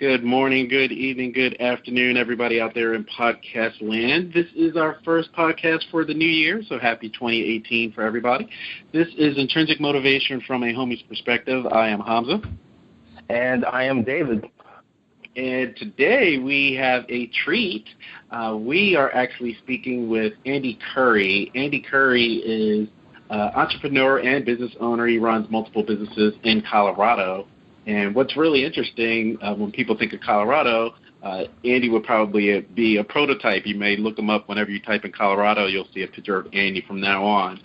Good morning, good evening, good afternoon, everybody out there in podcast land. This is our first podcast for the new year, so happy 2018 for everybody. This is Intrinsic Motivation from a homie's perspective. I am Hamza. And I am David. And today we have a treat. We are actually speaking with Andy Curry. Andy Curry is entrepreneur and business owner. He runs multiple businesses in Colorado. And what's really interesting, when people think of Colorado, Andy would probably be a prototype. You may look him up whenever you type in Colorado. You'll see a picture of Andy from now on.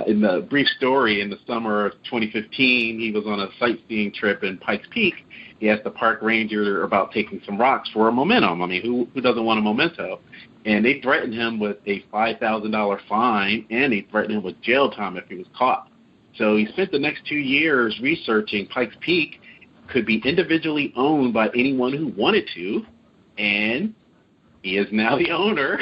In the brief story, in the summer of 2015, he was on a sightseeing trip in Pikes Peak. He asked the park ranger about taking some rocks for a momentum. I mean, who doesn't want a memento? And they threatened him with a $5,000 fine, and they threatened him with jail time if he was caught. So he spent the next 2 years researching Pikes Peak could be individually owned by anyone who wanted to, and he is now the owner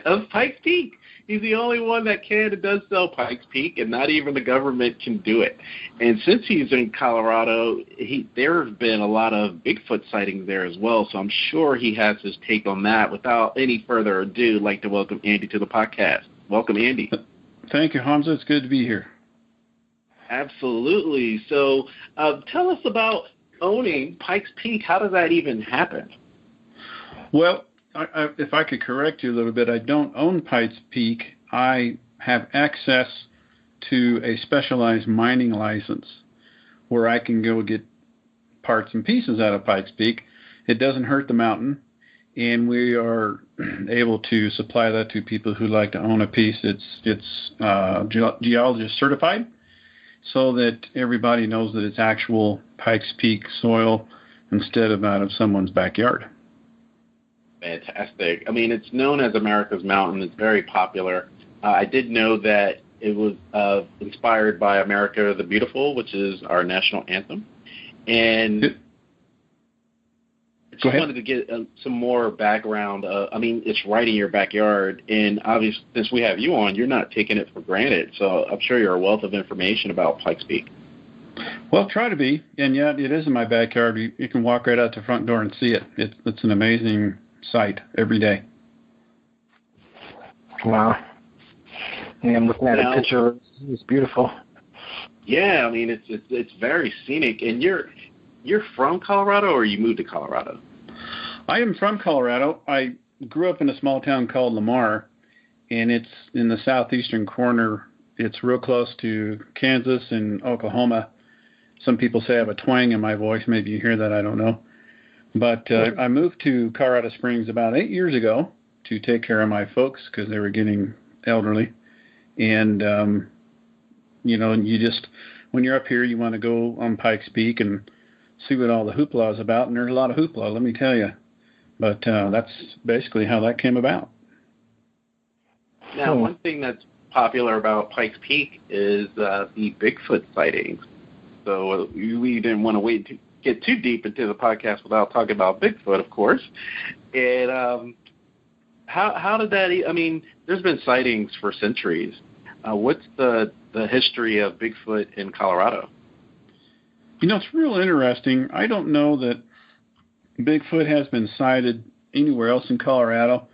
of Pikes Peak. He's the only one that can and does sell Pikes Peak, and not even the government can do it. And since he's in Colorado, there have been a lot of Bigfoot sightings there as well, so I'm sure he has his take on that. Without any further ado, I'd like to welcome Andy to the podcast. Welcome, Andy. Thank you, Hamza. It's good to be here. Absolutely. So tell us about owning Pikes Peak. How does that even happen? Well, if I could correct you a little bit, I don't own Pikes Peak. I have access to a specialized mining license where I can go get parts and pieces out of Pikes Peak. It doesn't hurt the mountain, and we are able to supply that to people who like to own a piece. It's geologist certified, so that everybody knows that it's actual Pikes Peak soil instead of out of someone's backyard. Fantastic. I mean, it's known as America's Mountain. It's very popular. I did know that it was inspired by America the Beautiful, which is our national anthem. And I just wanted to get some more background. I mean, it's right in your backyard, and obviously, since we have you on, you're not taking it for granted. So I'm sure you're a wealth of information about Pikes Peak. Well, try to be, and yet it is in my backyard. You can walk right out the front door and see it. It's an amazing sight every day. Wow. Yeah, I'm looking at a picture. It's beautiful. Yeah, I mean, it's very scenic. And you're from Colorado, or you moved to Colorado? I am from Colorado. I grew up in a small town called Lamar, and it's in the southeastern corner. It's real close to Kansas and Oklahoma. Some people say I have a twang in my voice. Maybe you hear that. I don't know. But I moved to Colorado Springs about 8 years ago to take care of my folks because they were getting elderly. And, when you're up here, you want to go on Pikes Peak and see what all the hoopla is about, and there's a lot of hoopla, let me tell you. But that's basically how that came about. Now, one thing that's popular about Pikes Peak is the Bigfoot sightings. So we didn't want to wait to get too deep into the podcast without talking about Bigfoot, of course. And how did that? I mean, there's been sightings for centuries. What's the history of Bigfoot in Colorado? You know, it's real interesting. I don't know that Bigfoot has been sighted anywhere else in Colorado,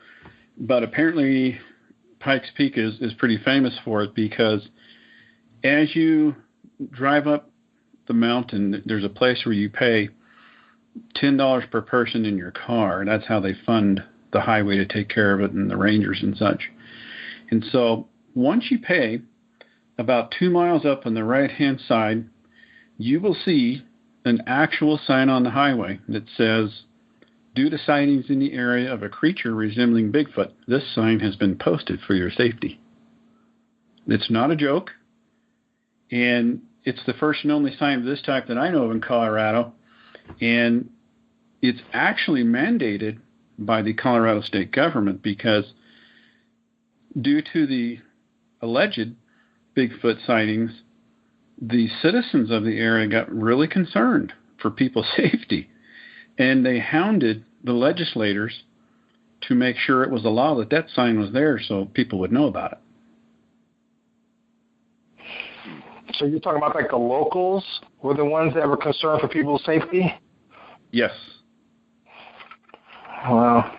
but apparently Pikes Peak is pretty famous for it because as you drive up the mountain, there's a place where you pay $10 per person in your car. That's how they fund the highway to take care of it and the rangers and such. And so once you pay, about 2 miles up on the right-hand side, you will see an actual sign on the highway that says, "Due to sightings in the area of a creature resembling Bigfoot, this sign has been posted for your safety." It's not a joke, and it's the first and only sign of this type that I know of in Colorado, and it's actually mandated by the Colorado state government because due to the alleged Bigfoot sightings, the citizens of the area got really concerned for people's safety, and they hounded the legislators to make sure it was a law that sign was there so people would know about it. So you're talking about like the locals were the ones that were concerned for people's safety? Yes. Wow.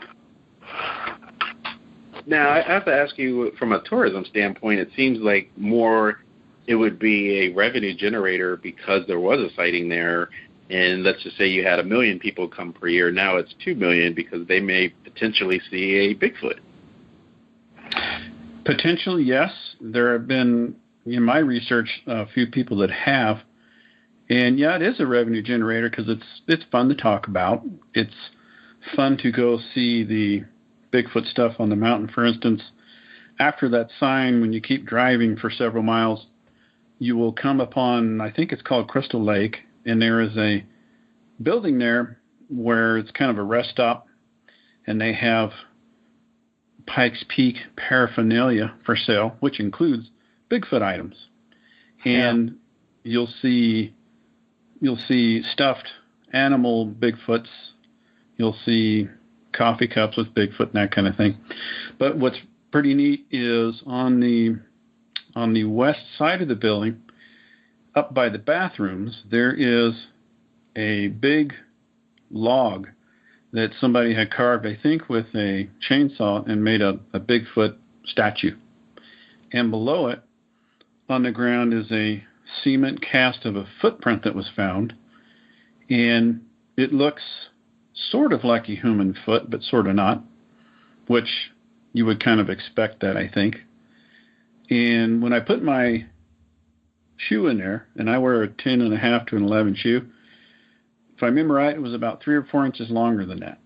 Now, I have to ask you, from a tourism standpoint, it seems like more it would be a revenue generator because there was a sighting there, and let's just say you had 1 million people come per year. Now it's 2 million because they may potentially see a Bigfoot. Potentially, yes. There have been, in my research, a few people that have. And, yeah, it is a revenue generator because it's fun to talk about. It's fun to go see the Bigfoot stuff on the mountain. For instance, after that sign, when you keep driving for several miles, you will come upon, I think it's called Crystal Lake, and there is a building there where it's kind of a rest stop, and they have Pikes Peak paraphernalia for sale, which includes Bigfoot items. And you'll see stuffed animal Bigfoots. You'll see coffee cups with Bigfoot and that kind of thing. But what's pretty neat is on the west side of the building, up by the bathrooms, there is a big log that somebody had carved, I think, with a chainsaw and made a Bigfoot statue. And below it, on the ground, is a cement cast of a footprint that was found. And it looks sort of like a human foot, but sort of not, which you would kind of expect that, I think. And when I put my shoe in there, and I wear a 10.5 to an 11 shoe, if I remember right, it was about 3 or 4 inches longer than that,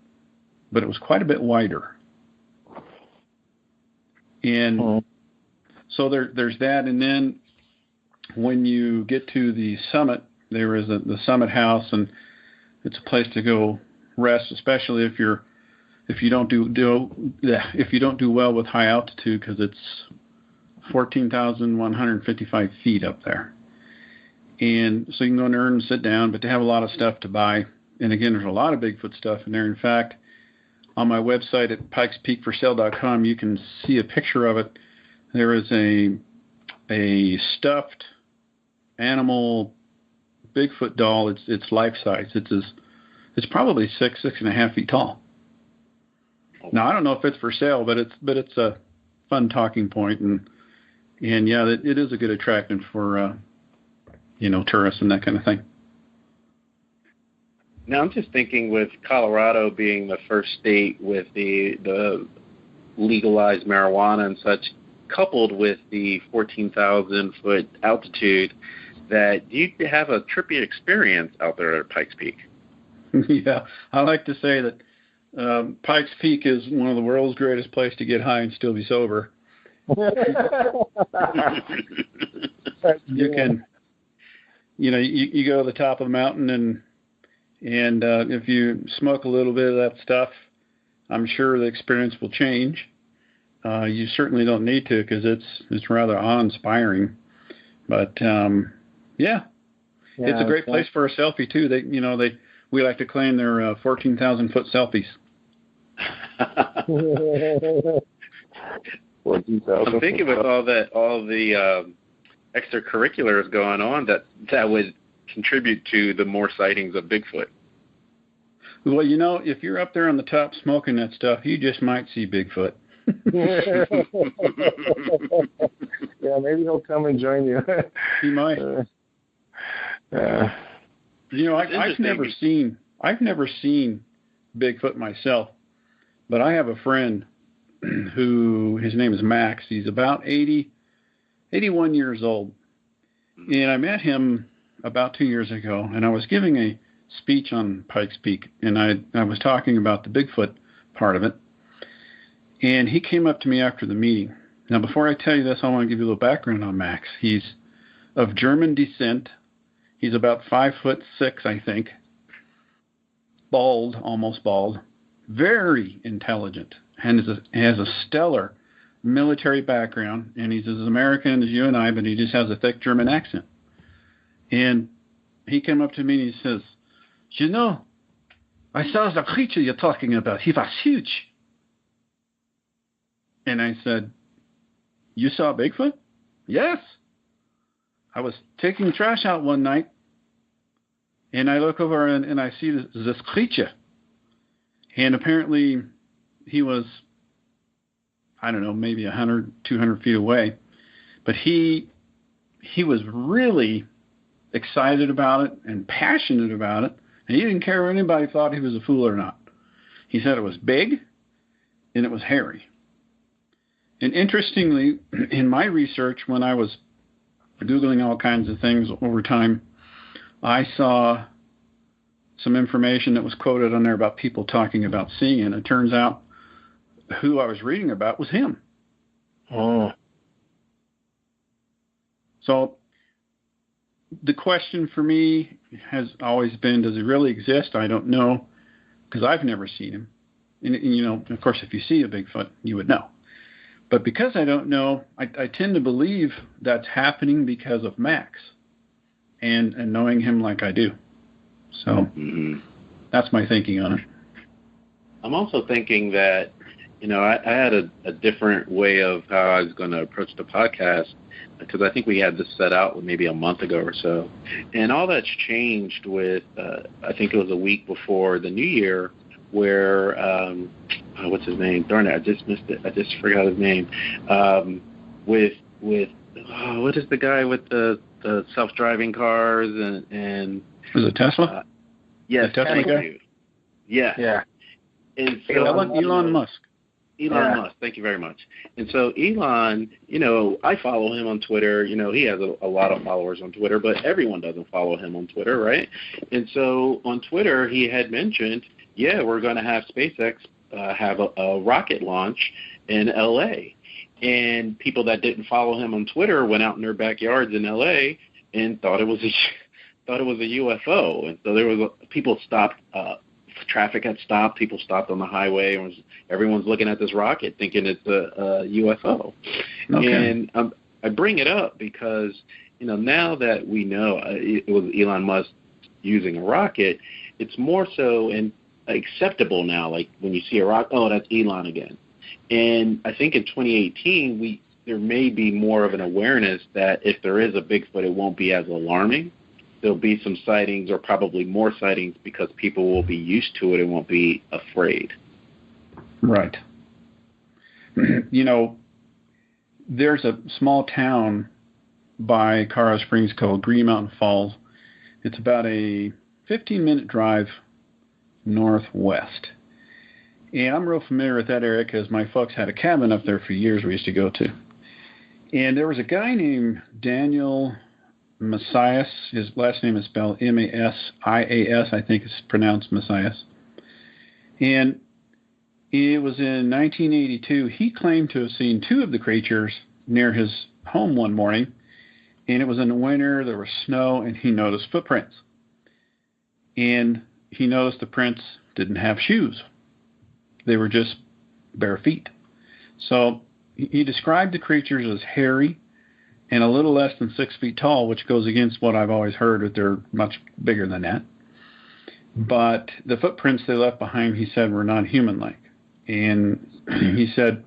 but it was quite a bit wider. And so there's that. And then when you get to the summit, there is the summit house, and it's a place to go rest, especially if you don't do well with high altitude, because it's 14,155 feet up there. And so you can go in there and sit down, but they have a lot of stuff to buy. And again, there's a lot of Bigfoot stuff in there. In fact, on my website at pikespeakforsale.com, you can see a picture of it. There is a stuffed animal Bigfoot doll. It's life size. It's probably 6.5 feet tall. Now, I don't know if it's for sale, but it's a fun talking point, and yeah, it is a good attraction for tourists and that kind of thing. Now, I'm just thinking, with Colorado being the first state with the legalized marijuana and such, coupled with the 14,000-foot altitude, that you have a trippy experience out there at Pikes Peak. Yeah, I like to say that Pikes Peak is one of the world's greatest places to get high and still be sober. You can, you go to the top of the mountain, and if you smoke a little bit of that stuff, I'm sure the experience will change. You certainly don't need to, because it's rather awe-inspiring. But yeah, it's a great place for a selfie too. We like to claim they're 14,000-foot selfies. I'm thinking with all the extracurriculars going on, that would contribute to the more sightings of Bigfoot. Well, if you're up there on the top smoking that stuff, you just might see Bigfoot. Yeah, maybe he'll come and join you. He might. I've never seen Bigfoot myself, but I have a friend who, his name is Max. He's about 81 years old. And I met him about 2 years ago, and I was giving a speech on Pikes Peak, and I was talking about the Bigfoot part of it. And he came up to me after the meeting. Now, before I tell you this, I want to give you a little background on Max. He's of German descent. He's about 5'6", I think. Bald, almost bald. Very intelligent, and has a stellar military background. And he's as American as you and I, but he just has a thick German accent. And he came up to me and he says, I saw the creature you're talking about. He was huge. And I said, you saw Bigfoot? Yes. I was taking trash out one night, And I look over and I see this creature. And apparently he was, I don't know, maybe 100, 200 feet away. But he was really excited about it and passionate about it. And he didn't care if anybody thought he was a fool or not. He said it was big and it was hairy. And interestingly, in my research, when I was Googling all kinds of things over time, I saw some information that was quoted on there about people talking about seeing it. And it turns out who I was reading about was him. Oh. So the question for me has always been, does he really exist? I don't know, because I've never seen him. And, you know, of course, if you see a Bigfoot, you would know. But because I don't know, I tend to believe that's happening because of Max and knowing him like I do. So that's my thinking on it. I'm also thinking that, you know, I had a different way of how I was going to approach the podcast, because I think we had this set out maybe a month ago or so. And all that's changed with, I think it was a week before the new year, where, what's his name? Darn it, I just missed it. I just forgot his name. What is the guy with the self-driving cars and was it Tesla? Yes, the Tesla guy? Yeah. And so, Elon Musk. Elon Musk, thank you very much. And so Elon, you know, I follow him on Twitter. You know, he has a lot of followers on Twitter, but everyone doesn't follow him on Twitter, right? And so on Twitter, he had mentioned, yeah, we're going to have SpaceX have a rocket launch in L.A. And people that didn't follow him on Twitter went out in their backyards in L.A. and thought it was a UFO. And so there was people stopped. Traffic had stopped. People stopped on the highway, and everyone's looking at this rocket thinking it's a UFO. Okay. And I bring it up because, you know, now that we know it was Elon Musk using a rocket, it's more so acceptable now. Like when you see a rocket, oh, that's Elon again. And I think in 2018, there may be more of an awareness that if there is a Bigfoot, it won't be as alarming. There'll be some sightings, or probably more sightings, because people will be used to it and won't be afraid. Right. You know, there's a small town by Colorado Springs called Green Mountain Falls. It's about a 15-minute drive northwest. And I'm real familiar with that area because my folks had a cabin up there for years we used to go to. And there was a guy named Daniel Messias. His last name is spelled M-A-S-I-A-S. I think it's pronounced Messias. And it was in 1982. He claimed to have seen two of the creatures near his home one morning. And it was in the winter. There was snow, and he noticed footprints. And he noticed the prints didn't have shoes. They were just bare feet. So he described the creatures as hairy and a little less than 6 feet tall, which goes against what I've always heard, that they're much bigger than that. But the footprints they left behind, he said, were not human-like. And he said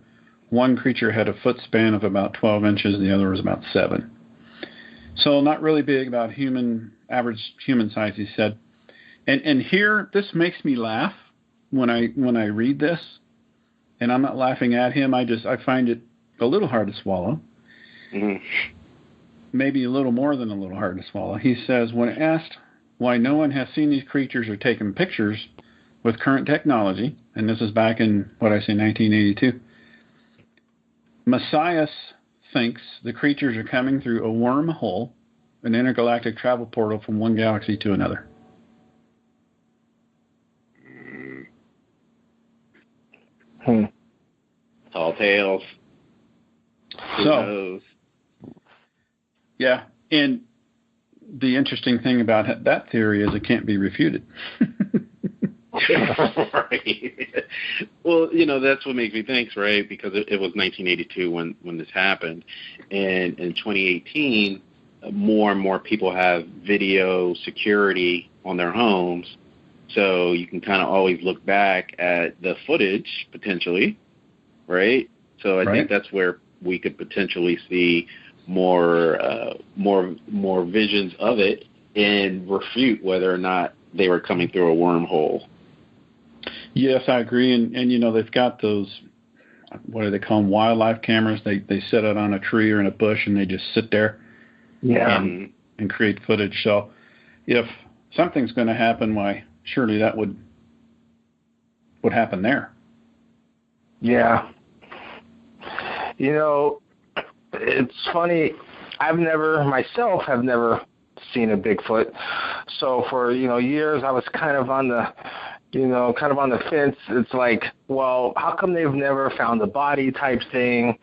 one creature had a foot span of about 12 inches, and the other was about 7. So not really big, about average human size, he said. And here, this makes me laugh when I read this, and I'm not laughing at him. I find it a little hard to swallow. Mm-hmm. Maybe a little more than a little hard to swallow. He says, when asked why no one has seen these creatures or taken pictures with current technology, and this is back in, 1982, Messias thinks the creatures are coming through a wormhole, an intergalactic travel portal from one galaxy to another. Tall tales. Who knows? Yeah, and the interesting thing about that theory is it can't be refuted. Right. Well, you know, that's what makes me think, right? Because it was 1982 when this happened. And in 2018, more and more people have video security on their homes. So you can kind of always look back at the footage, potentially, right? So I think that's where we could potentially see more visions of it. and refute whether or not they were coming through a wormhole. Yes, I agree. And you know, they've got those, what do they call them, wildlife cameras. They set it on a tree or in a bush, and they just sit there and create footage. So if something's going to happen, why, surely that would happen there. Yeah. You know, it's funny. I've never seen a Bigfoot. So for, years I was kind of on the fence. It's like, well, how come they've never found a body type thing?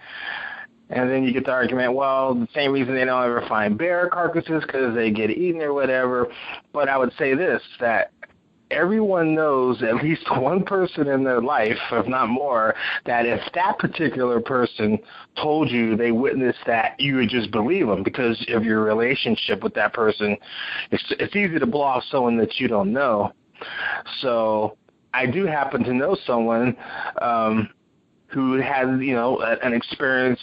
And then you get the argument, well, the same reason they don't ever find bear carcasses because they get eaten or whatever. But I would say this, that everyone knows at least one person in their life, if not more, that if that particular person told you they witnessed that, you would just believe them because of your relationship with that person. It's easy to blow off someone that you don't know. So I do happen to know someone who had, an experience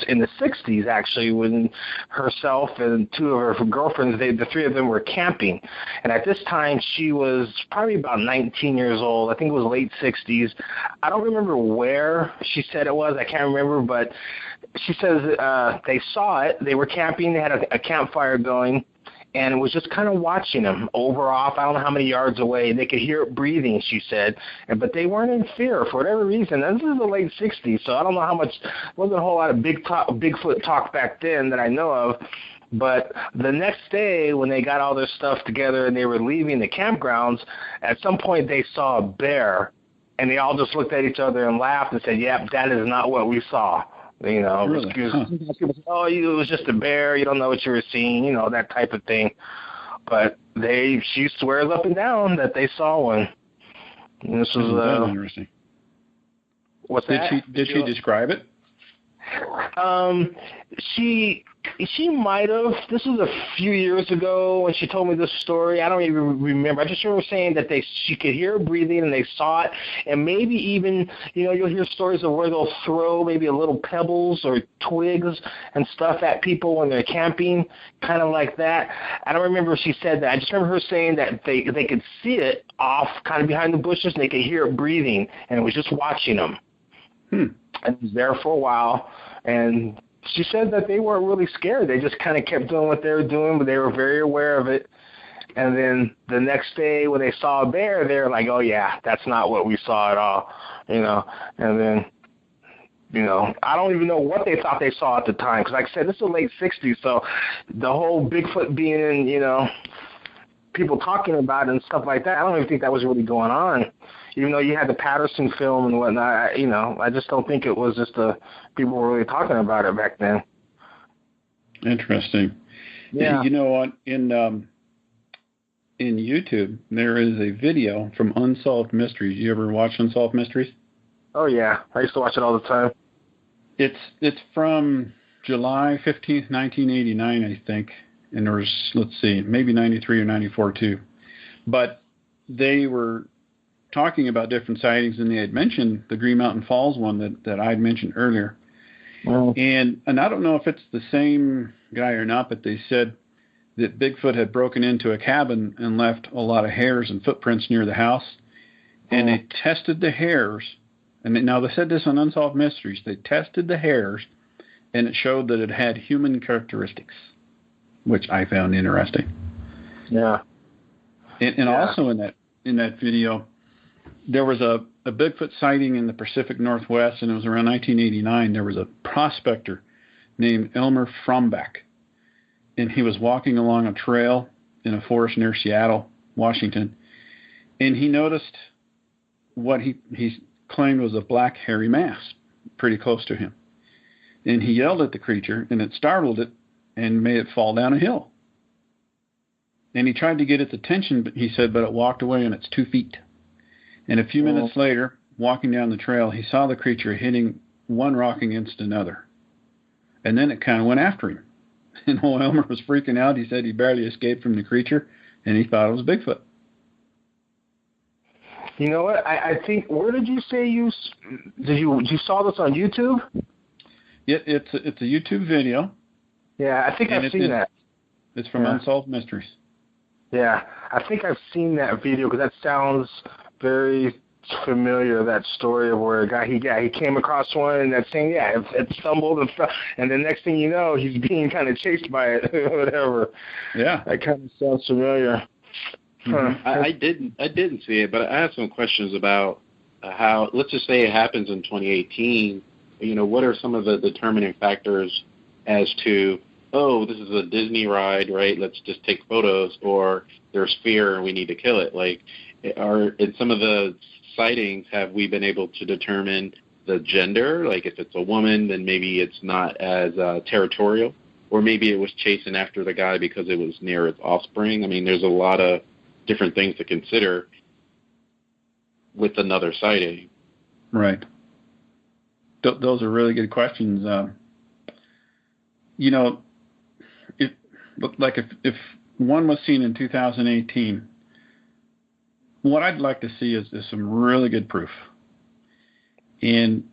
in the 60s, actually, when herself and two of her girlfriends, the three of them were camping. And at this time, she was probably about 19 years old. I think it was late 60s. I don't remember where she said it was. I can't remember, but she says they saw it. They were camping. They had a campfire going. And it was just kind of watching them over off, I don't know how many yards away. They could hear it breathing, she said, but they weren't in fear for whatever reason. And this is the late 60s, so I don't know how much, wasn't a whole lot of Bigfoot talk back then that I know of. But the next day when they got all their stuff together and they were leaving the campgrounds, at some point they saw a bear, and they all just looked at each other and laughed and said, yep, that is not what we saw. Really? Oh, it was just a bear. You don't know what you were seeing, that type of thing. But she swears up and down that they saw one. And this was interesting. What's that? Did she describe it? She might have. This was a few years ago when she told me this story. I don't even remember. I just remember saying that she could hear breathing and they saw it, and maybe even you'll hear stories of where they'll throw maybe a little pebbles or twigs and stuff at people when they're camping, kind of like that. I don't remember if she said that. I just remember her saying that they could see it off kind of behind the bushes and they could hear it breathing, and it was just watching them. And it was there for a while, and she said that they weren't really scared. They just kind of kept doing what they were doing, but they were very aware of it. And then the next day when they saw a bear, they were like, oh, yeah, that's not what we saw at all, And then, I don't even know what they thought they saw at the time. Because like I said, this is the late 60s, so the whole Bigfoot being, people talking about it and stuff like that, I don't even think that was really going on. Even though you had the Patterson film and whatnot, I just don't think it was just people were really talking about it back then. Interesting. Yeah. You know what? In YouTube, there is a video from Unsolved Mysteries. You ever watch Unsolved Mysteries? Oh, yeah. I used to watch it all the time. It's from July 15th, 1989, I think. And there was, let's see, maybe 93 or 94 too. But they were talking about different sightings, and they had mentioned the Green Mountain Falls one that I had mentioned earlier. Oh. And I don't know if it's the same guy or not, but they said that Bigfoot had broken into a cabin and left a lot of hairs and footprints near the house. And they tested the hairs. And now they said this on Unsolved Mysteries. They tested the hairs, and it showed that it had human characteristics, which I found interesting. Yeah. And also in that video, there was a Bigfoot sighting in the Pacific Northwest, and it was around 1989. There was a prospector named Elmer Frombeck, and he was walking along a trail in a forest near Seattle, Washington, and he noticed what he claimed was a black hairy mass pretty close to him. And he yelled at the creature, and it startled it and made it fall down a hill. And he tried to get its attention, but he said, but it walked away on its 2 feet. And a few minutes later, walking down the trail, he saw the creature hitting one rock against another. And then it kind of went after him. And old Elmer was freaking out. He said he barely escaped from the creature, and he thought it was Bigfoot. You know what? I think, where did you say you saw this on YouTube? It's a YouTube video. Yeah, I think I've seen that. It's from Unsolved Mysteries. Yeah, I think I've seen that video because that sounds very familiar. That story of where a guy he came across one and that thing, it stumbled and fell, and the next thing you know, he's being kind of chased by it, whatever. Yeah, that kind of sounds familiar. Mm-hmm. I didn't see it, but I have some questions about how. Let's just say it happens in 2018. What are some of the determining factors as to, oh, this is a Disney ride, right? Let's just take photos, or there's fear and we need to kill it. Like, in some of the sightings, have we been able to determine the gender? Like, if it's a woman, then maybe it's not as territorial, or maybe it was chasing after the guy because it was near its offspring. I mean, there's a lot of different things to consider with another sighting. Right. Those are really good questions. If one was seen in 2018, what I'd like to see is some really good proof. And it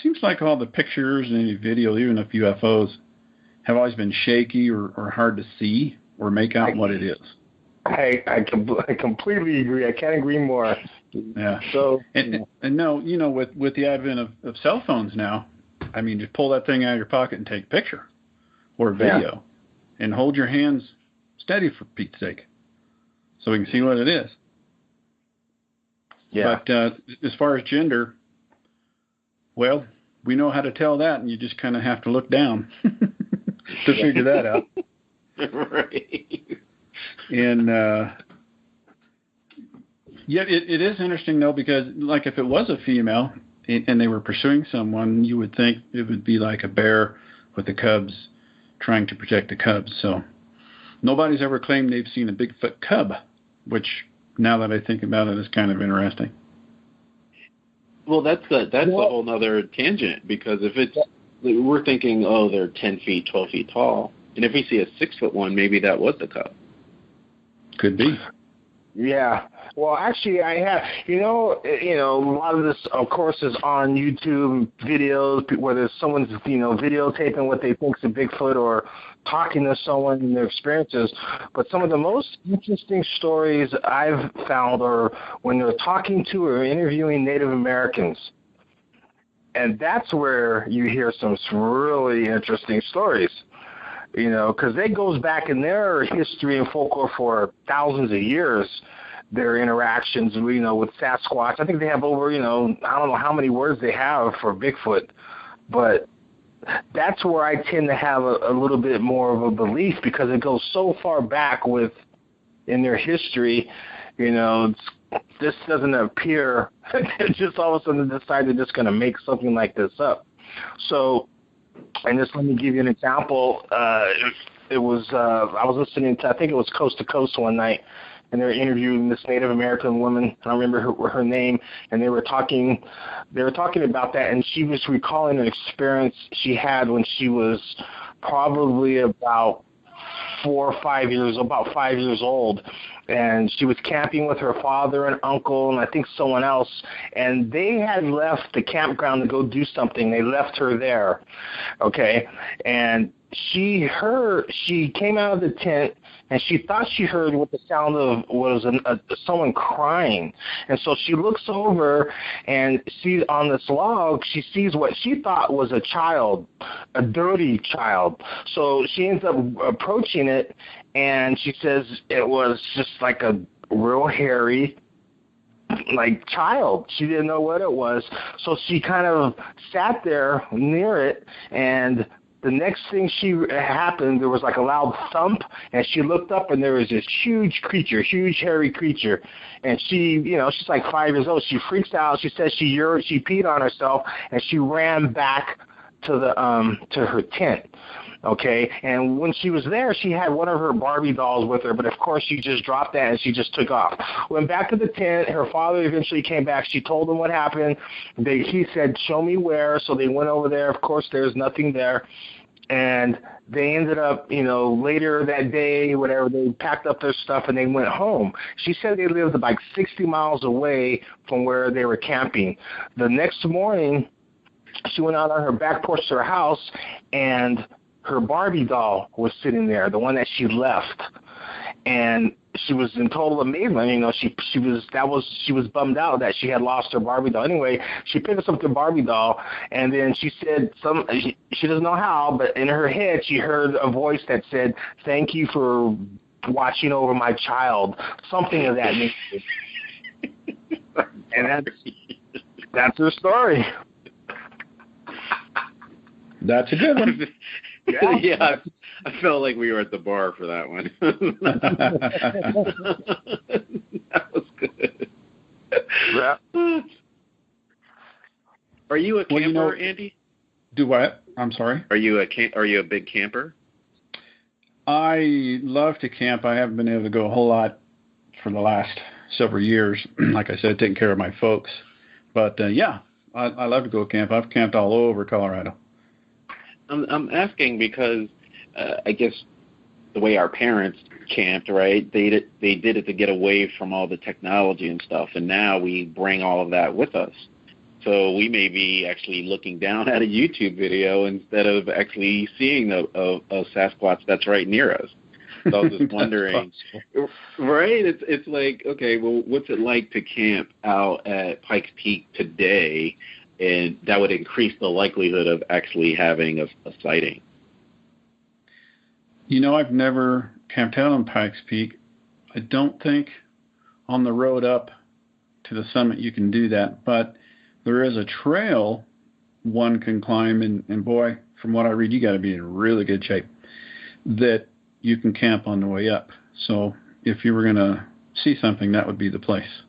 seems like all the pictures and any video, even of UFOs, have always been shaky or hard to see or make out what it is. I completely agree. I can't agree more. Yeah. So and no, with the advent of cell phones now, I mean, just pull that thing out of your pocket and take a picture or video, and hold your hands steady for Pete's sake, so we can see what it is. Yeah. But as far as gender, well, we know how to tell that, and you just kind of have to look down to figure that out. Right. And yet it is interesting, though, because, like, if it was a female and they were pursuing someone, you would think it would be like a bear with the cubs trying to protect the cubs. So nobody's ever claimed they've seen a Bigfoot cub, which, now that I think about it, is kind of interesting. Well, that's a whole nother tangent, because if we're thinking, oh, they're 10 feet, 12 feet tall, and if we see a 6-foot one, maybe that was the cub. Could be. Yeah. Well, actually, I have. A lot of this, of course, is on YouTube videos, whether someone's, videotaping what they think is a Bigfoot or talking to someone and their experiences. But some of the most interesting stories I've found are when they're talking to or interviewing Native Americans. And that's where you hear some really interesting stories. Because it goes back in their history and folklore for thousands of years, their interactions, with Sasquatch. I think they have over, I don't know how many words they have for Bigfoot, but that's where I tend to have a little bit more of a belief, because it goes so far back in their history. This doesn't appear just all of a sudden decide they're just going to make something like this up. So, and just let me give you an example. It was I was listening to, I think it was Coast to Coast one night, and they were interviewing this Native American woman. I don't remember her name, and they were talking about that, and she was recalling an experience she had when she was probably about 5 years old, and she was camping with her father and uncle and I think someone else, and they had left the campground to go do something. They left her there, okay, and she came out of the tent, and she thought she heard what the sound of was someone crying. And so she looks over and sees on this log, she sees what she thought was a child, a dirty child. So she ends up approaching it, and she says it was just like a real hairy, like, child. She didn't know what it was. So she kind of sat there near it, and the next thing happened, there was like a loud thump, and she looked up, and there was this huge hairy creature. And she, she's like 5 years old. She freaks out. She says she peed on herself, and she ran back to her tent. Okay, and when she was there, she had one of her Barbie dolls with her, but of course she just dropped that and she just took off. Went back to the tent. Her father eventually came back. She told him what happened. He said, "Show me where." So they went over there. Of course, there's nothing there. And they ended up, later that day, whatever, they packed up their stuff and they went home. She said they lived like 60 miles away from where they were camping. The next morning, she went out on her back porch to her house, and her Barbie doll was sitting there, the one that she left. And she was in total amazement. You know, she was bummed out that she had lost her Barbie doll. Anyway, she picked up the Barbie doll, and then she said she doesn't know how, but in her head she heard a voice that said, "Thank you for watching over my child," something of that nature. And that's her story. That's a good one. Yeah, I felt like we were at the bar for that one. That was good. Yeah. Are you a camper, Well, you know, Andy? Do what? I'm sorry? Are you a big camper? I love to camp. I haven't been able to go a whole lot for the last several years. Like I said, taking care of my folks. But, yeah, I love to go camp. I've camped all over Colorado. I'm asking because I guess the way our parents camped, right? They did it to get away from all the technology and stuff, and now we bring all of that with us. So we may be actually looking down at a YouTube video instead of actually seeing a Sasquatch that's right near us. So I was just wondering, right? It's like, okay, well, what's it like to camp out at Pikes Peak today? And that would increase the likelihood of actually having a sighting. You know, I've never camped out on Pikes Peak. I don't think on the road up to the summit you can do that, but there is a trail one can climb, and boy, from what I read, you got to be in really good shape, that you can camp on the way up. So if you were going to see something, that would be the place.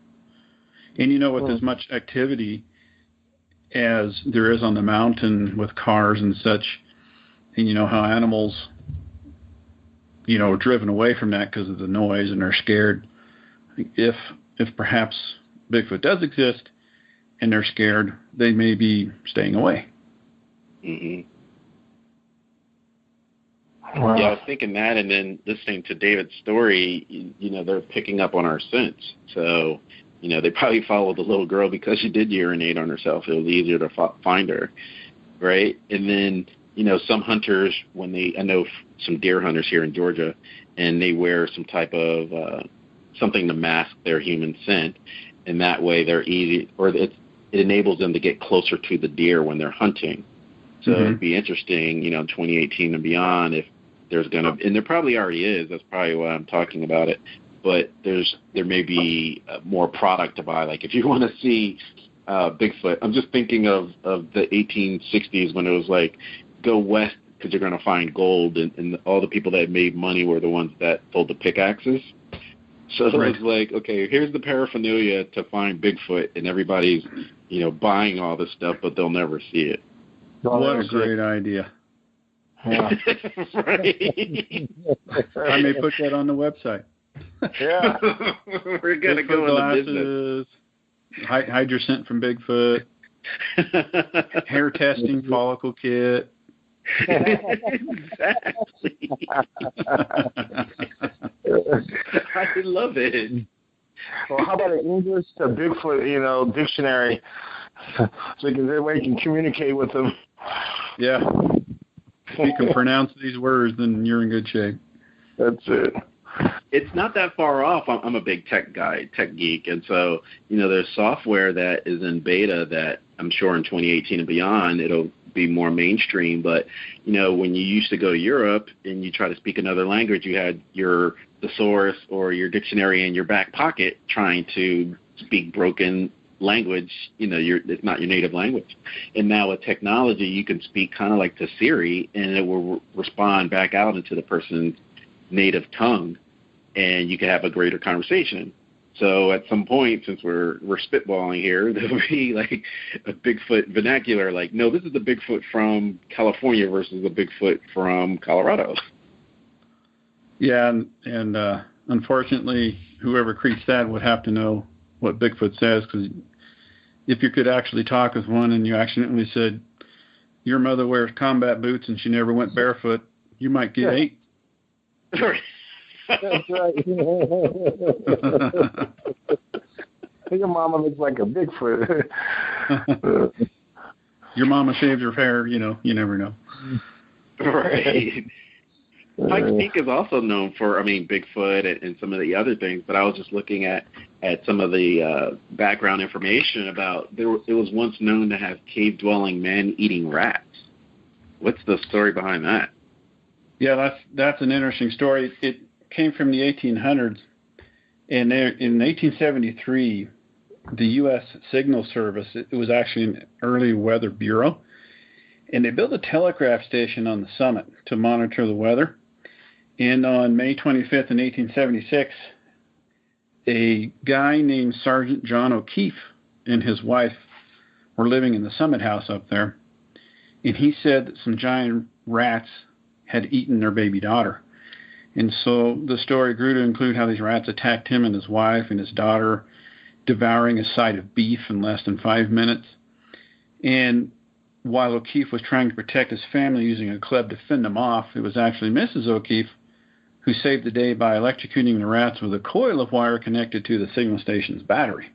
And you know, with as much activity as there is on the mountain with cars and such, and you know how animals, you know, are driven away from that because of the noise and they're scared. If perhaps Bigfoot does exist and they're scared, they may be staying away. Mm-hmm. Wow. Yeah, I was thinking that, and then listening to David's story, you know, they're picking up on our scents. So, you know, they probably followed the little girl because she did urinate on herself. It was easier to find her, right? And then, you know, some hunters, I know some deer hunters here in Georgia, and they wear some type of something to mask their human scent, and that way they're easy, or it enables them to get closer to the deer when they're hunting. So it'd be interesting, you know, in 2018 and beyond, if there's going to, and there probably already is, that's probably why I'm talking about it, but there may be more product to buy. Like if you want to see Bigfoot, I'm just thinking of the 1860s when it was like, go west because you're going to find gold, and all the people that made money were the ones that sold the pickaxes. So it was like, okay, here's the paraphernalia to find Bigfoot, and everybody's, you know, buying all this stuff, but they'll never see it. What a great idea. Yeah. Right. I may put that on the website. Yeah. We're going to go into business. Hide your scent from Bigfoot. Hair testing follicle kit. Exactly. I love it. Well, how about an English to Bigfoot, you know, dictionary, so that way you can communicate with them. Yeah. If you can pronounce these words, then you're in good shape. That's it. It's not that far off. I'm a big tech guy, tech geek, and so, you know, there's software that is in beta that I'm sure in 2018 and beyond it'll be more mainstream. But, you know, when you used to go to Europe and you try to speak another language, you had your thesaurus or your dictionary in your back pocket trying to speak broken language. You know, it's not your native language. And now with technology, you can speak kind of like to Siri, and it will respond back out into the person's native tongue, and you can have a greater conversation. So at some point, since we're spitballing here, there'll be like a Bigfoot vernacular, like, no, this is the Bigfoot from California versus the Bigfoot from Colorado. Yeah, and unfortunately, whoever creates that would have to know what Bigfoot says, because if you could actually talk with one and you accidentally said, your mother wears combat boots and she never went barefoot, you might get 8. That's right. Your mama looks like a Bigfoot. Your mama shaves her hair, you know, you never know. Right. Pikes Peak is also known for, Bigfoot and some of the other things, but I was just looking at some of the background information about it was once known to have cave-dwelling men eating rats. What's the story behind that? Yeah, that's an interesting story. It came from the 1800s, and in 1873, the U.S. Signal Service, it was actually an early weather bureau, and they built a telegraph station on the summit to monitor the weather. And on May 25th in 1876, a guy named Sergeant John O'Keefe and his wife were living in the summit house up there, and he said that some giant rats had eaten their baby daughter. And so the story grew to include how these rats attacked him and his wife and his daughter, devouring a side of beef in less than 5 minutes. And while O'Keefe was trying to protect his family using a club to fend them off, it was actually Mrs. O'Keefe who saved the day by electrocuting the rats with a coil of wire connected to the signal station's battery.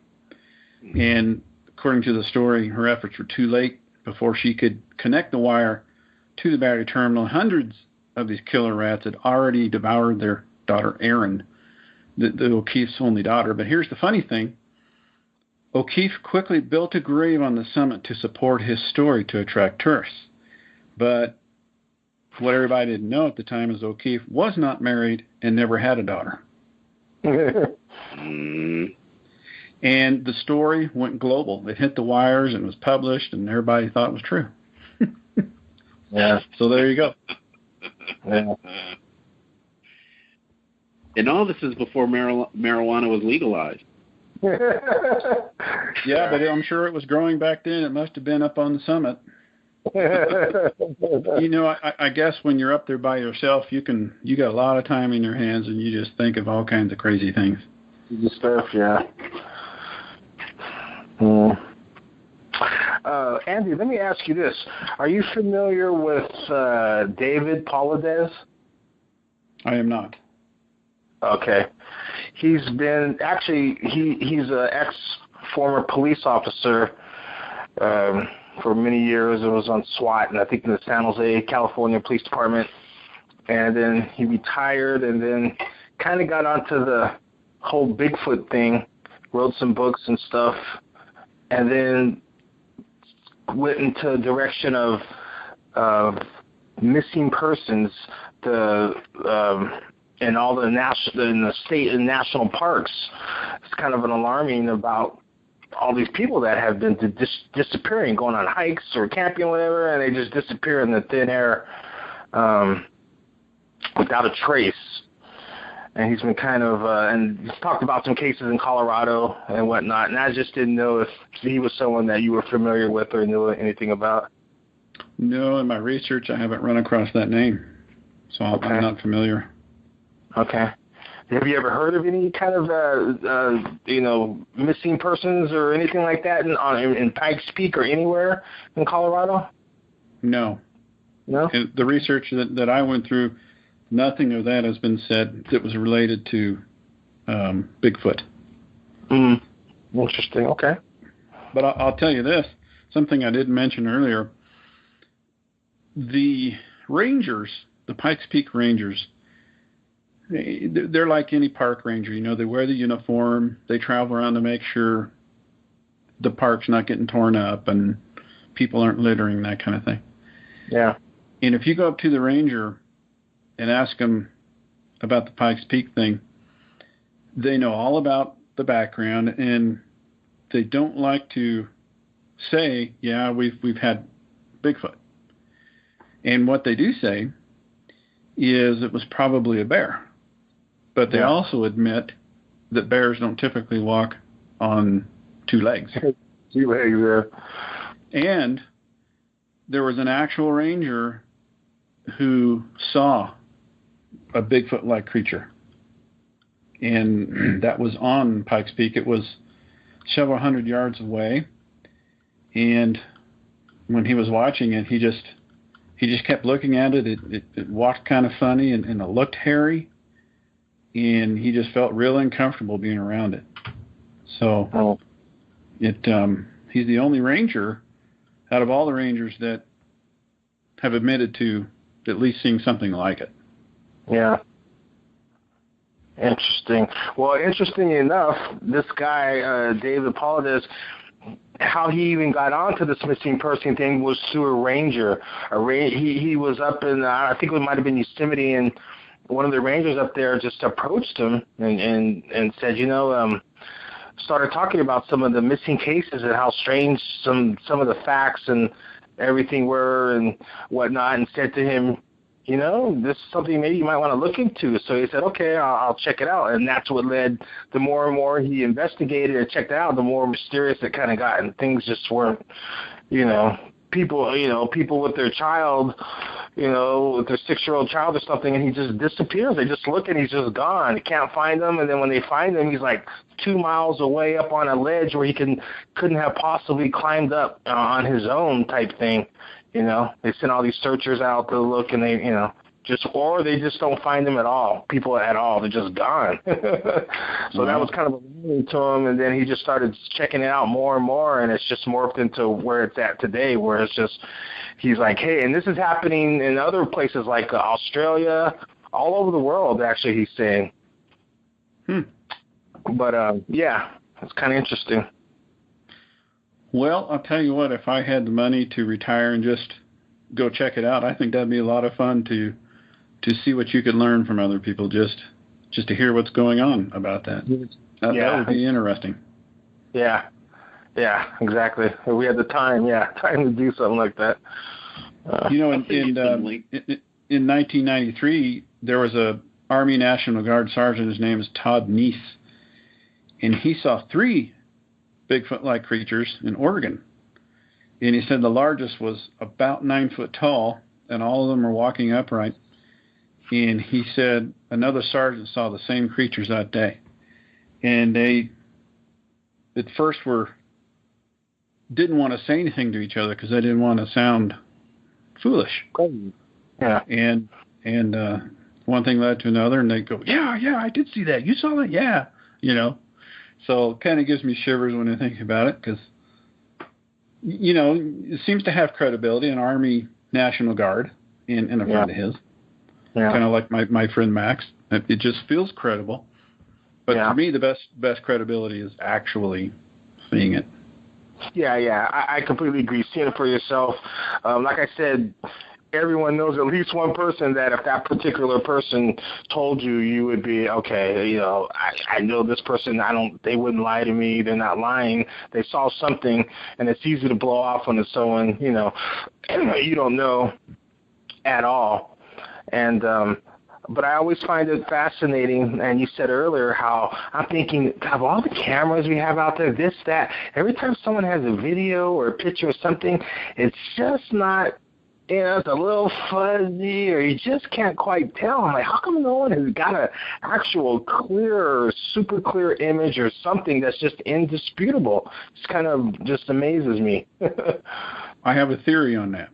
And according to the story, her efforts were too late. Before she could connect the wire to the battery terminal, hundreds of these killer rats had already devoured their daughter, Erin, the O'Keefe's only daughter. But here's the funny thing. O'Keefe quickly built a grave on the summit to support his story to attract tourists. But what everybody didn't know at the time is O'Keefe was not married and never had a daughter. And the story went global. It hit the wires and was published, and everybody thought it was true. Yeah. So there you go. Yeah. And all this is before marijuana was legalized. Yeah, but I'm sure it was growing back then. It must have been up on the summit. You know, I guess when you're up there by yourself, you got a lot of time in your hands, and you just think of all kinds of crazy things. Stuff, yeah. Andy, let me ask you this: are you familiar with David Paulides? I am not. Okay, he's an ex-former police officer. For many years, it was on SWAT, and I think in the San Jose, California Police Department. And then he retired, and then kind of got onto the whole Bigfoot thing, wrote some books and stuff, and then went into the direction of missing persons in all the state and national parks. It's kind of an alarming about all these people that have been disappearing, going on hikes or camping or whatever, and they just disappear in the thin air without a trace. And he's been kind of, and he's talked about some cases in Colorado and whatnot, and I just didn't know if he was someone that you were familiar with or knew anything about. No, in my research, I haven't run across that name, so I'm not familiar. Okay. Have you ever heard of any kind of, missing persons or anything like that in Pikes Peak or anywhere in Colorado? No. No? In the research that I went through, nothing of that has been said that was related to Bigfoot. Interesting. Okay. But I'll tell you this, something I didn't mention earlier. The Rangers, the Pikes Peak Rangers, they're like any park ranger. You know, they wear the uniform. They travel around to make sure the park's not getting torn up and people aren't littering, that kind of thing. Yeah. And if you go up to the ranger and ask them about the Pikes Peak thing, they know all about the background, and they don't like to say, yeah, we've had Bigfoot. And what they do say is it was probably a bear. But they also admit that bears don't typically walk on two legs. 2 legs, yeah. And there was an actual ranger who saw a Bigfoot-like creature. And that was on Pikes Peak. It was several hundred yards away. And when he was watching it, he just kept looking at it. It walked kind of funny, and it looked hairy. And he just felt real uncomfortable being around it. So he's the only ranger out of all the rangers that have admitted to at least seeing something like it. Yeah. Interesting. Well, interesting enough, this guy, David Pauldis, how he even got onto this missing person thing was through a ranger. He was up in, I think it might have been Yosemite, and one of the rangers up there just approached him and said, started talking about some of the missing cases and how strange some of the facts and everything were and whatnot, and said to him, this is something maybe you might want to look into. So he said, okay, I'll check it out. And that's what led, the more and more he investigated and checked it out, the more mysterious it kind of got. And things just weren't, people with their child, with their 6-year-old child or something, and he just disappears. They just look and he's just gone. They can't find him. And then when they find him, he's like 2 miles away up on a ledge where he couldn't have possibly climbed up on his own type thing. They send all these searchers out to look, and they, or they just don't find them at all. People at all, they're just gone. So that was kind of a warning to him, and then he just started checking it out more and more, and it's just morphed into where it's at today, where it's just, he's like, hey, and this is happening in other places like Australia, all over the world, actually, he's saying. But, yeah, it's kind of interesting. Well, I'll tell you what, if I had the money to retire and just go check it out, I think that'd be a lot of fun to see what you could learn from other people, just to hear what's going on about that. That would be interesting. Yeah, exactly. If we had the time to do something like that. In 1993, there was a Army National Guard sergeant. His name is Todd Neese, and he saw 3 Bigfoot-like creatures in Oregon. And he said the largest was about 9 foot tall, and all of them were walking upright. And he said another sergeant saw the same creatures that day. And they, at first, didn't want to say anything to each other because they didn't want to sound foolish. Yeah. And one thing led to another, and they go, yeah, I did see that. You saw that? Yeah. So it kind of gives me shivers when I think about it because, it seems to have credibility, an Army National Guard in a friend of his. Yeah. Kind of like my friend Max. It just feels credible. But for me, the best credibility is actually seeing it. Yeah, I completely agree. Seeing it for yourself. Like I said, everyone knows at least one person that if that particular person told you, you would be, okay, I know this person, they wouldn't lie to me, they're not lying, they saw something, and it's easy to blow off when it's someone, you don't know at all. And, but I always find it fascinating, and you said earlier how I'm thinking, of all the cameras we have out there, this, that, every time someone has a video or a picture of something, it's just not, it's a little fuzzy, or you just can't quite tell. I'm like, how come no one has got an actual clear, super clear image or something that's just indisputable? It's kind of just amazes me. I have a theory on that.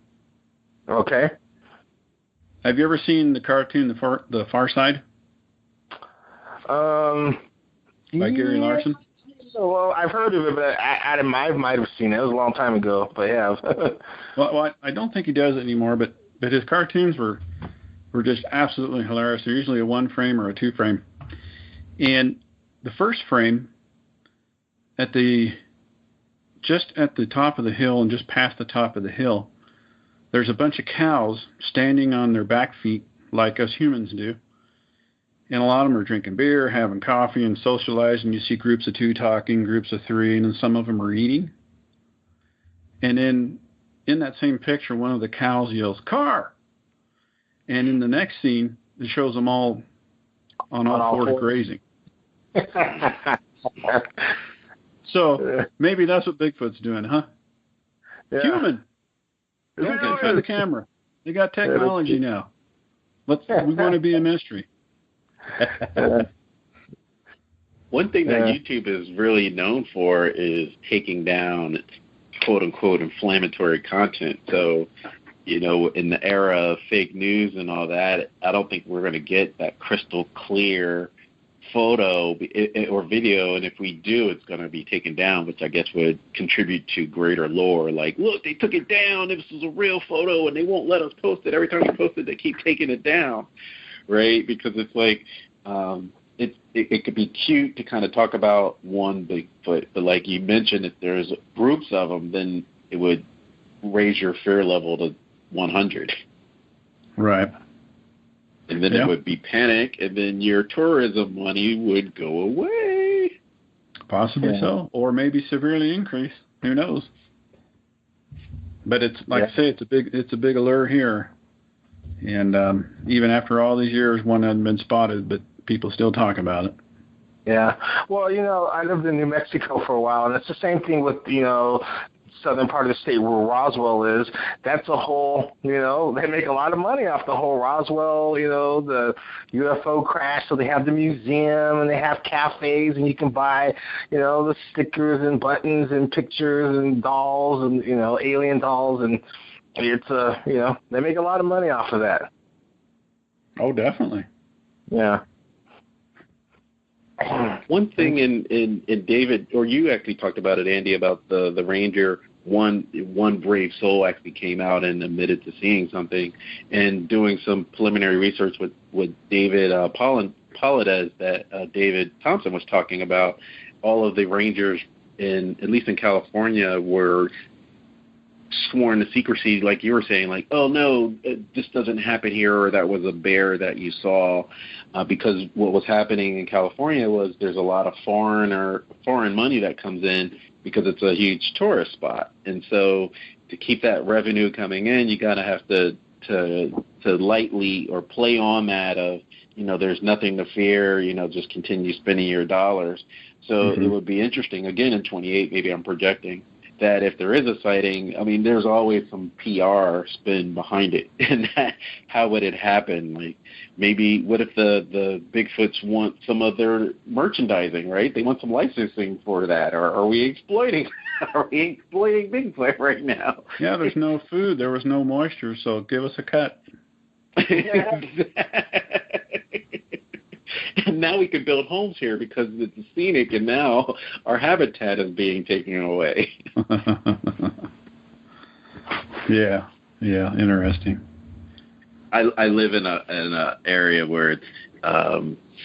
Okay. Have you ever seen the cartoon The Far Side? By Gary Larson? Well, I've heard of it, but I might have seen it. It was a long time ago, but I have. well, I don't think he does it anymore, but his cartoons were just absolutely hilarious. They're usually a 1-frame or a 2-frame. And the first frame, just at the top of the hill and just past the top of the hill, there's a bunch of cows standing on their back feet like us humans do. And a lot of them are drinking beer, having coffee, and socializing. You see groups of 2 talking, groups of 3, and then some of them are eating. And then in that same picture, one of the cows yells, "Car!" And in the next scene, it shows them all on all fours grazing. So maybe that's what Bigfoot's doing, huh? Yeah. Human. Look at the camera. They got technology now. We want to be a mystery. One thing that YouTube is really known for is taking down quote-unquote inflammatory content. So, in the era of fake news and all that, I don't think we're going to get that crystal clear photo or video, and if we do, it's going to be taken down, which I guess would contribute to greater lore. Like, look, they took it down. This is a real photo, and they won't let us post it. Every time we post it, they keep taking it down. right? Because it's like it could be cute to kind of talk about one Bigfoot, but like you mentioned, if there's groups of them, then it would raise your fear level to 100. Right. And then it would be panic, and then your tourism money would go away. Possibly so, or maybe severely increase. Who knows? But it's like I say, it's a big allure here, and even after all these years, one hasn't been spotted, but people still talk about it. Yeah. Well, I lived in New Mexico for a while, and it's the same thing with southern part of the state where Roswell is. That's a whole, they make a lot of money off the whole Roswell, the UFO crash. So they have the museum and they have cafes, and you can buy, the stickers and buttons and pictures and dolls and, alien dolls. And it's, they make a lot of money off of that. Oh, definitely. Yeah. One thing in David, or you actually talked about it, Andy, about the Ranger, one brave soul actually came out and admitted to seeing something, and doing some preliminary research with David Paulides that David Thompson was talking about. All of the Rangers, at least in California, were sworn to secrecy, like you were saying, like, oh no, this doesn't happen here, or that was a bear that you saw, because what was happening in California was there's a lot of foreign money that comes in because it's a huge tourist spot, and so to keep that revenue coming in, you gotta have to lightly or play on that of, there's nothing to fear, just continue spending your dollars. So it would be interesting, again, in 28, maybe I'm projecting, that if there is a sighting, I mean, there's always some PR spin behind it. And how would it happen? Like, maybe, what if the Bigfoots want some of their merchandising, right? They want some licensing for that. Or are we exploiting Bigfoot right now? Yeah, there's no food. There was no moisture, so give us a cut. And now we can build homes here because it's scenic, and now our habitat is being taken away. Yeah, interesting. I live in a area where it's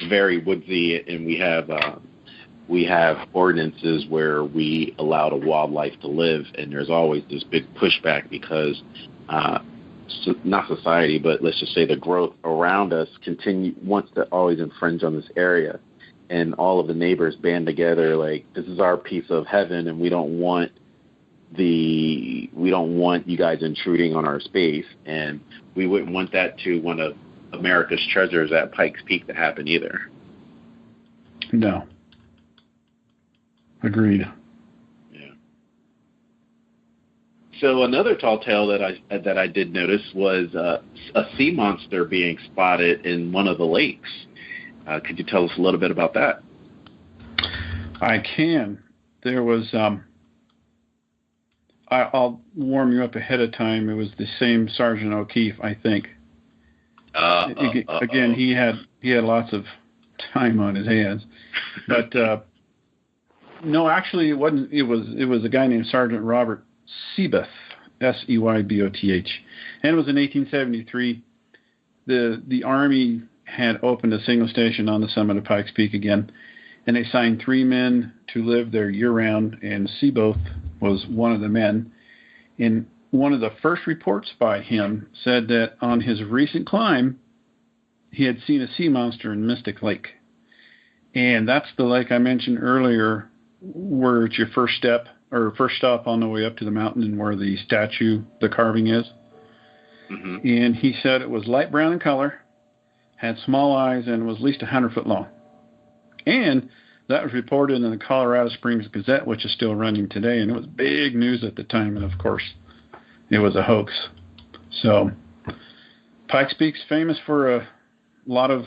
very woodsy, and we have ordinances where we allow the wildlife to live, and there's always this big pushback because not society, but let's just say the growth around us wants to always infringe on this area, and all of the neighbors band together like, this is our piece of heaven, and we don't want you guys intruding on our space, and we wouldn't want that to one of America's treasures at Pikes Peak to happen either. No. Agreed. So another tall tale that I did notice was a sea monster being spotted in one of the lakes. Could you tell us a little bit about that? I can. There was, I'll warm you up ahead of time. It was the same Sergeant O'Keefe, I think. Again, he had lots of time on his hands, but no, actually, it wasn't. It was a guy named Sergeant Robert Seyboth, Seyboth, and it was in 1873. The Army had opened a single station on the summit of Pikes Peak again, and they signed 3 men to live there year-round, and Seyboth was one of the men. And one of the first reports by him said that on his recent climb, he had seen a sea monster in Mystic Lake. And that's the lake I mentioned earlier, where it's your first step, or first stop on the way up to the mountain, and where the statue, the carving is. Mm-hmm. And he said it was light brown in color, had small eyes, and was at least 100 foot long. And that was reported in the Colorado Springs Gazette, which is still running today, and it was big news at the time, and of course, it was a hoax. So, Pikes Peak's famous for a lot of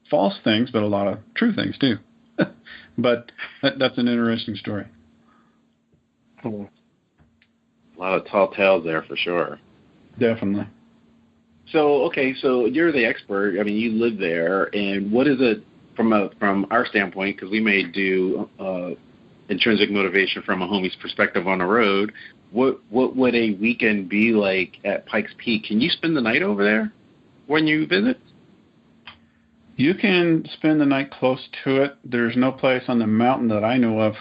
false things, but a lot of true things, too. But that's an interesting story. Cool. A lot of tall tales there for sure. Definitely. So, okay, so you're the expert. I mean, you live there, and what is it from our standpoint, because we may do intrinsic motivation from a homie's perspective on the road, what would a weekend be like at Pikes Peak? Can you spend the night over there? when you visit? You can spend the night close to it. There's no place on the mountain that I know of.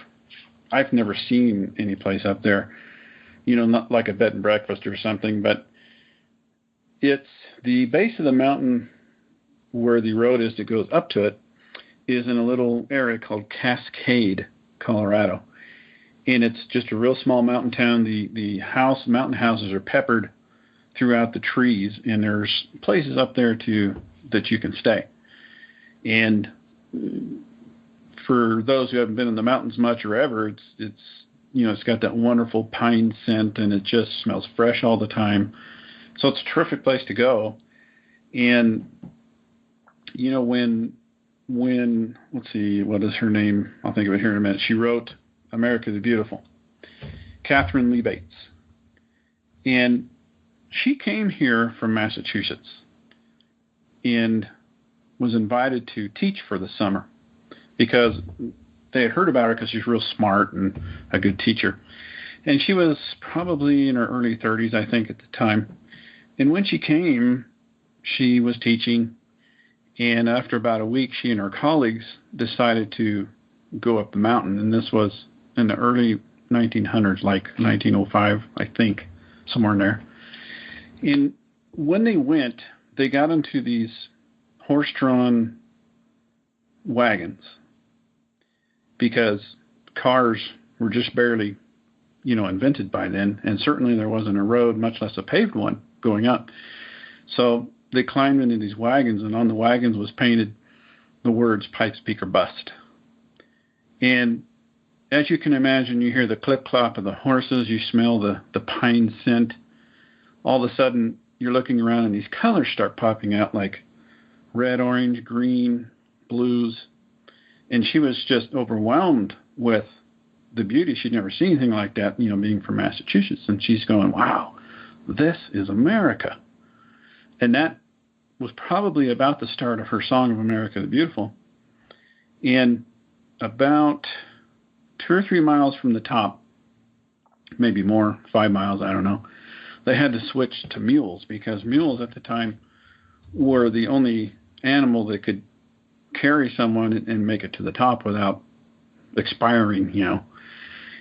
I've never seen any place up there, not like a bed and breakfast or something, but it's the base of the mountain where the road is that goes up to it is in a little area called Cascade, Colorado. And it's just a real small mountain town. The mountain houses are peppered throughout the trees, and there's places up there that you can stay. And for those who haven't been in the mountains much or ever, it's got that wonderful pine scent, and it just smells fresh all the time. So it's a terrific place to go. And when let's see, what is her name? I'll think of it here in a minute. She wrote America the Beautiful, Katherine Lee Bates. And she came here from Massachusetts and was invited to teach for the summer because they had heard about her because she's real smart and a good teacher. And she was probably in her early 30s, I think, at the time. And when she came, she was teaching. And after about a week, she and her colleagues decided to go up the mountain. And this was in the early 1900s, like 1905, I think, somewhere in there. And when they went, they got into these horse-drawn wagons because cars were just barely, invented by then. And certainly there wasn't a road, much less a paved one, going up. So they climbed into these wagons, and on the wagons was painted the words Pikes Peak or Bust. And as you can imagine, you hear the clip-clop of the horses, you smell the pine scent. All of a sudden, you're looking around and these colors start popping out like red, orange, green, blues. And she was just overwhelmed with the beauty. She'd never seen anything like that, being from Massachusetts. And she's going, wow, this is America. And that was probably about the start of her song of America the Beautiful. And about 2 or 3 miles from the top, maybe more, 5 miles, I don't know, they had to switch to mules because mules at the time were the only animal that could carry someone and make it to the top without expiring,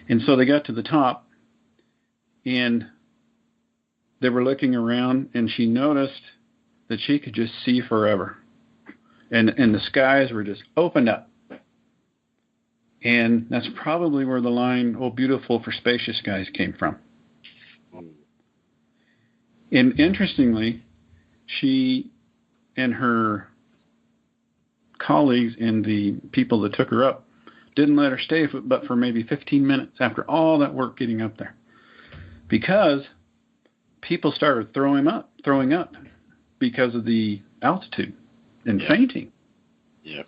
And so they got to the top, and they were looking around, and she noticed that she could just see forever. And the skies were just opened up. And that's probably where the line, "Oh, beautiful for spacious skies," came from. And interestingly, she and her colleagues and the people that took her up didn't let her stay but for maybe 15 minutes after all that work getting up there. Because people started throwing up because of the altitude and fainting. Yep.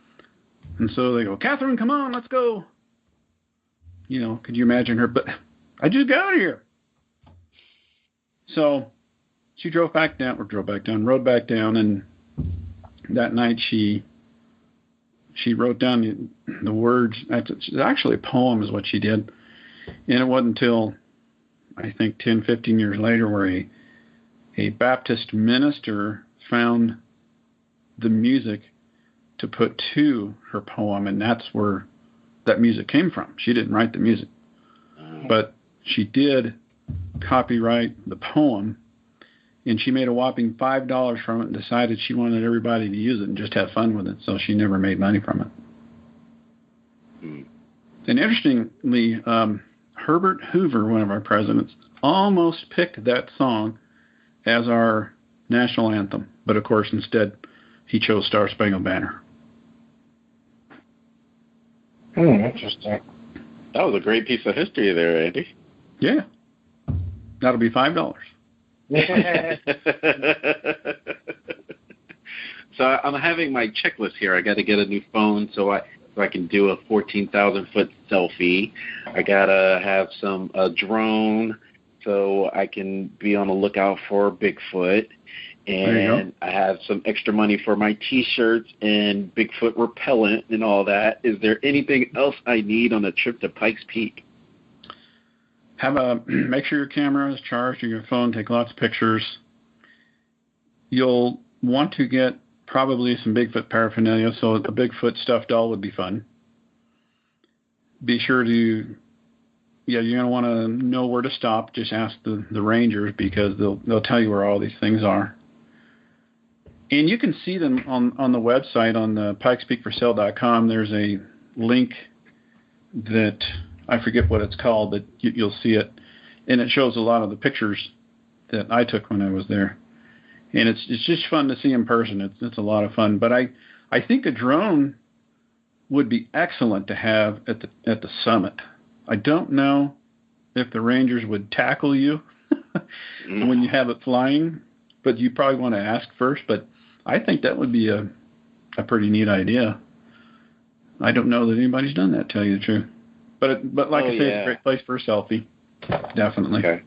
And so they go, "Katherine, come on, let's go." Could you imagine her? But I just got here. So she rode back down, and that night she wrote down the words. It's actually a poem is what she did. And it wasn't until, I think, 10, 15 years later where a Baptist minister found the music to put to her poem, and that's where that music came from. She didn't write the music, but she did copyright the poem, and she made a whopping $5 from it and decided she wanted everybody to use it and just have fun with it, so she never made money from it. And interestingly, Herbert Hoover, one of our presidents, almost picked that song as our national anthem, but of course instead he chose Star Spangled Banner. Interesting. That was a great piece of history there, Andy. Yeah. That'll be $5. So I'm having my checklist here. I got to get a new phone so I can do a 14,000-foot selfie. I got to have a drone so I can be on the lookout for Bigfoot. And I have some extra money for my T-shirts and Bigfoot repellent and all that. Is there anything else I need on a trip to Pikes Peak? Make sure your camera is charged or your phone. Take lots of pictures. You'll want to get probably some Bigfoot paraphernalia, so a Bigfoot stuffed doll would be fun. Be sure to, you're going to want to know where to stop. Just ask the rangers, because they'll tell you where all these things are. And you can see them on the website, on the pikespeakforsale.com. There's a link that I forget what it's called, but you'll see it. And it shows a lot of the pictures that I took when I was there. And it's just fun to see in person. It's a lot of fun. But I think a drone would be excellent to have at the summit. I don't know if the rangers would tackle you when you have it flying, but you probably want to ask first. But I think that would be a pretty neat idea. I don't know that anybody's done that, to tell you the truth. But like I say, it's a great place for a selfie. Definitely. Okay.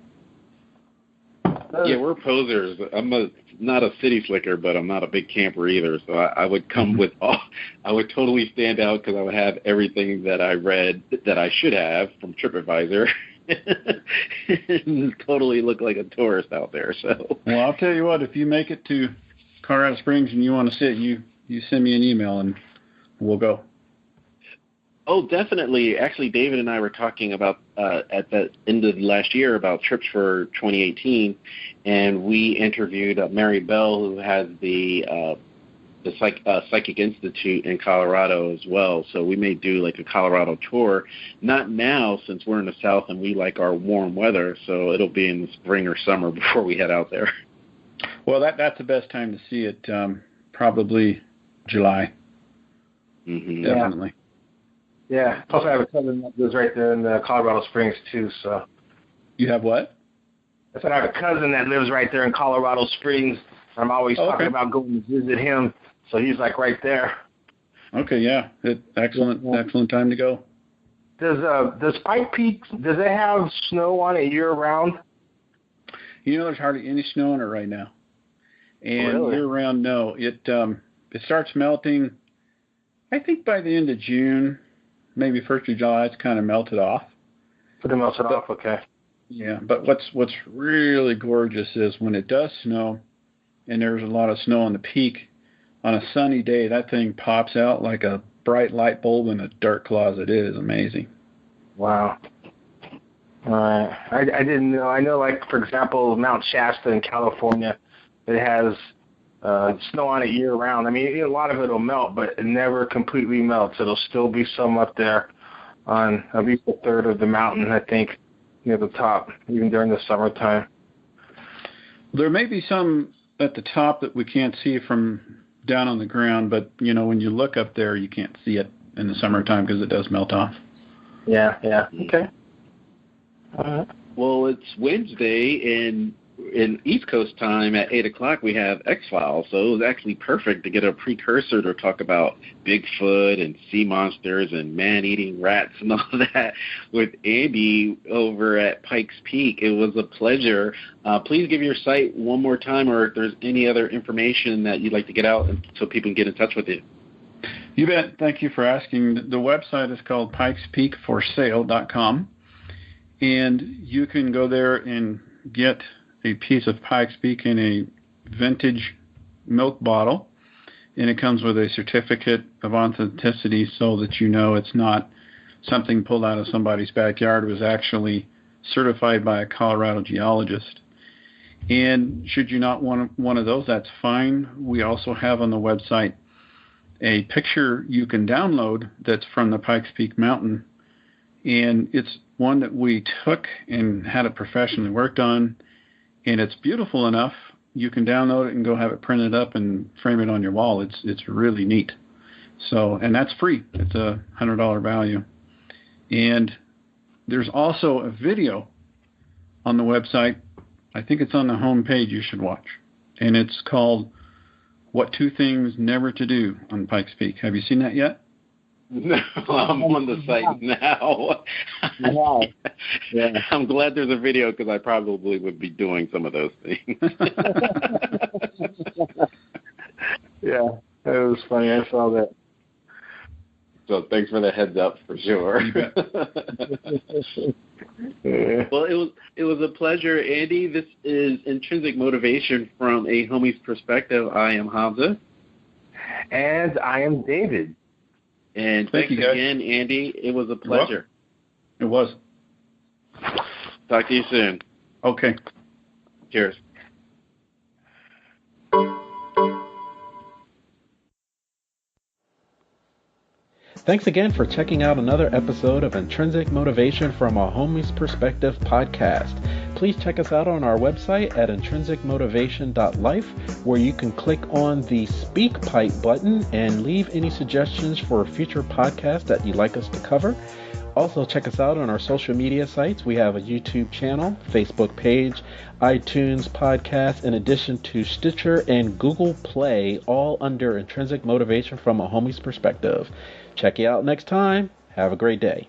Yeah, we're posers. I'm not a city slicker, but I'm not a big camper either. So I would come with I would totally stand out, because I would have everything that I read that I should have from TripAdvisor. Totally look like a tourist out there. So. Well, I'll tell you what. If you make it to Colorado Springs and you want to sit, you send me an email and we'll go. Oh, definitely. Actually, David and I were talking about at the end of last year about trips for 2018, and we interviewed Mary Bell, who has the Psychic Institute in Colorado as well. So we may do like a Colorado tour. Not now, since we're in the South and we like our warm weather, so it'll be in the spring or summer before we head out there. Well, that's the best time to see it, probably July. Mm-hmm. Definitely. Yeah. Plus, I have a cousin that lives right there in the Colorado Springs, too. So. You have what? I said I have a cousin that lives right there in Colorado Springs. I'm always talking about going to visit him, so he's like right there. Okay, yeah. Excellent time to go. Does Pike Peak, does it have snow on it year-round? There's hardly any snow on it right now. And really? Year-round, no. It starts melting, I think, by the end of June, maybe 1st of July. It's kind of melted off. Pretty melted off, okay. Yeah, but what's really gorgeous is when it does snow, and there's a lot of snow on the peak, on a sunny day, that thing pops out like a bright light bulb in a dark closet. It is amazing. Wow. All right. I didn't know. I know, like, for example, Mount Shasta in California, it has snow on it year-round. I mean, a lot of it will melt, but it never completely melts. It'll still be some up there on at least a third of the mountain, I think, near the top, even during the summertime. There may be some at the top that we can't see from down on the ground, but, when you look up there, you can't see it in the summertime because it does melt off. Yeah. Okay. All right. Well, it's Wednesday, and in East Coast time at 8 o'clock, we have X-Files, so it was actually perfect to get a precursor to talk about Bigfoot and sea monsters and man-eating rats and all that with Andy over at Pikes Peak. It was a pleasure. Please give your site one more time, or if there's any other information that you'd like to get out so people can get in touch with you. You bet. Thank you for asking. The website is called pikespeakforsale.com, and you can go there and get a piece of Pikes Peak in a vintage milk bottle, and it comes with a certificate of authenticity so that it's not something pulled out of somebody's backyard. It was actually certified by a Colorado geologist. And should you not want one of those, that's fine. We also have on the website a picture you can download that's from the Pikes Peak Mountain, and it's one that we took and had it professionally worked on. And it's beautiful enough, you can download it and go have it printed up and frame it on your wall. It's really neat. So, and that's free. It's a $100 value. And there's also a video on the website. I think it's on the home page you should watch. And it's called What Two Things Never to Do on Pikes Peak. Have you seen that yet? No, I'm on the site now. Wow. Yeah. I'm glad there's a video, because I probably would be doing some of those things. Yeah, it was funny. I saw that. So thanks for the heads up, for sure. You bet. Well, it was a pleasure, Andy. This is Intrinsic Motivation from a homie's perspective. I am Hamza. And I am David. And Thank thanks you, guys. again, Andy. It was a pleasure. It was. Talk to you soon. Okay. Cheers. Thanks again for checking out another episode of Intrinsic Motivation from a Homie's Perspective podcast. Please check us out on our website at intrinsicmotivation.life, where you can click on the Speak Pipe button and leave any suggestions for future podcasts that you'd like us to cover. Also, check us out on our social media sites. We have a YouTube channel, Facebook page, iTunes podcast, in addition to Stitcher and Google Play, all under Intrinsic Motivation from a Homie's Perspective. Check you out next time. Have a great day.